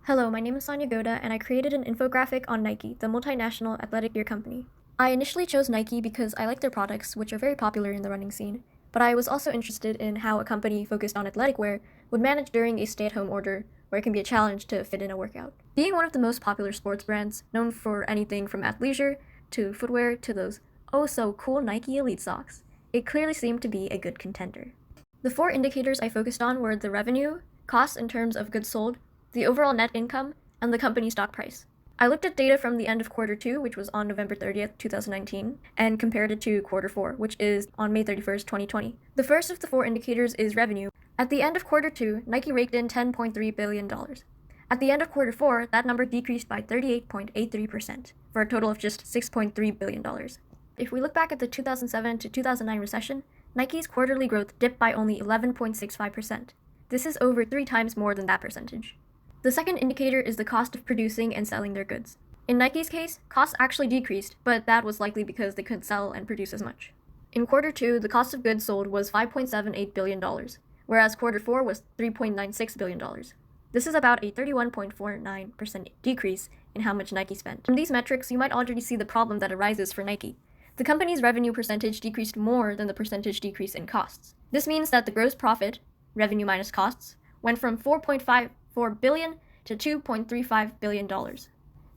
Hello, my name is Sanya Gowda, and I created an infographic on Nike, the multinational athletic gear company. I initially chose Nike because I like their products, which are very popular in the running scene, but I was also interested in how a company focused on athletic wear would manage during a stay-at-home order, where it can be a challenge to fit in a workout. Being one of the most popular sports brands, known for anything from athleisure to footwear to those oh-so-cool Nike Elite socks, it clearly seemed to be a good contender. The four indicators I focused on were the revenue, costs in terms of goods sold, the overall net income, and the company's stock price. I looked at data from the end of quarter 2, which was on November 30th, 2019, and compared it to quarter 4, which is on May 31st, 2020. The first of the four indicators is revenue. At the end of quarter 2, Nike raked in $10.3 billion. At the end of quarter 4, that number decreased by 38.83%, for a total of just $6.3 billion. If we look back at the 2007 to 2009 recession, Nike's quarterly growth dipped by only 11.65%. This is over 3 times more than that percentage. The second indicator is the cost of producing and selling their goods. In Nike's case, costs actually decreased, but that was likely because they couldn't sell and produce as much. In quarter 2, the cost of goods sold was $5.78 billion, whereas quarter 4 was $3.96 billion. This is about a 31.49% decrease in how much Nike spent. From these metrics, you might already see the problem that arises for Nike. The company's revenue percentage decreased more than the percentage decrease in costs. This means that the gross profit, revenue minus costs, went from $4.54 billion to $2.35 billion.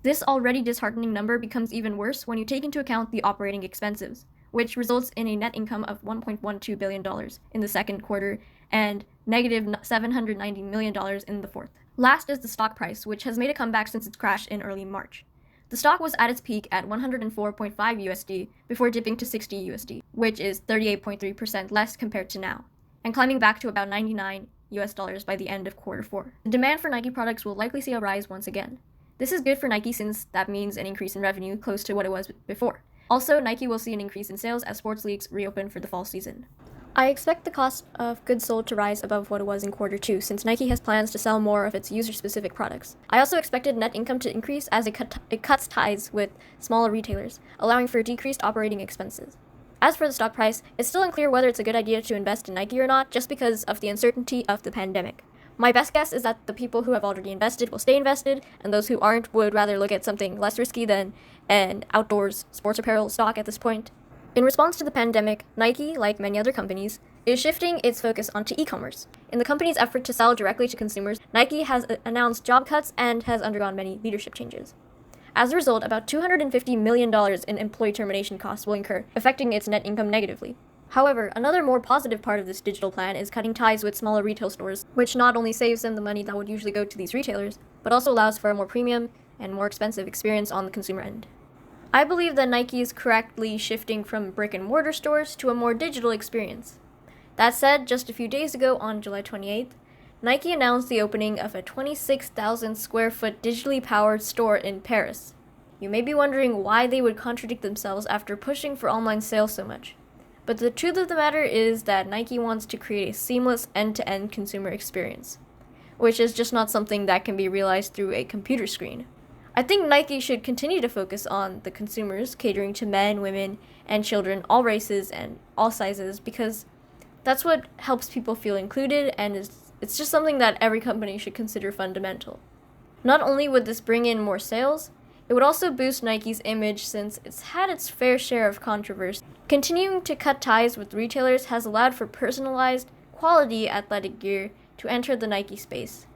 This already disheartening number becomes even worse when you take into account the operating expenses, which results in a net income of $1.12 billion in the second quarter and negative $790 million in the fourth. Last is the stock price, which has made a comeback since its crash in early March. The stock was at its peak at 104.5 USD before dipping to 60 USD, which is 38.3% less compared to now, and climbing back to about 99 US dollars by the end of quarter 4. The demand for Nike products will likely see a rise once again. This is good for Nike since that means an increase in revenue close to what it was before. Also, Nike will see an increase in sales as sports leagues reopen for the fall season. I expect the cost of goods sold to rise above what it was in quarter 2 since Nike has plans to sell more of its user-specific products. I also expected net income to increase as it cuts ties with smaller retailers, allowing for decreased operating expenses. As for the stock price, it's still unclear whether it's a good idea to invest in Nike or not just because of the uncertainty of the pandemic. My best guess is that the people who have already invested will stay invested, and those who aren't would rather look at something less risky than an outdoors sports apparel stock at this point. In response to the pandemic, Nike, like many other companies, is shifting its focus onto e-commerce. In the company's effort to sell directly to consumers, Nike has announced job cuts and has undergone many leadership changes. As a result, about $250 million in employee termination costs will incur, affecting its net income negatively. However, another more positive part of this digital plan is cutting ties with smaller retail stores, which not only saves them the money that would usually go to these retailers, but also allows for a more premium and more expensive experience on the consumer end. I believe that Nike is correctly shifting from brick-and-mortar stores to a more digital experience. That said, just a few days ago on July 28th, Nike announced the opening of a 26,000 square foot digitally powered store in Paris. You may be wondering why they would contradict themselves after pushing for online sales so much. But the truth of the matter is that Nike wants to create a seamless end-to-end consumer experience, which is just not something that can be realized through a computer screen. I think Nike should continue to focus on the consumers, catering to men, women, and children, all races and all sizes, because that's what helps people feel included, and it's just something that every company should consider fundamental. Not only would this bring in more sales, it would also boost Nike's image since it's had its fair share of controversy. Continuing to cut ties with retailers has allowed for personalized, quality athletic gear to enter the Nike space,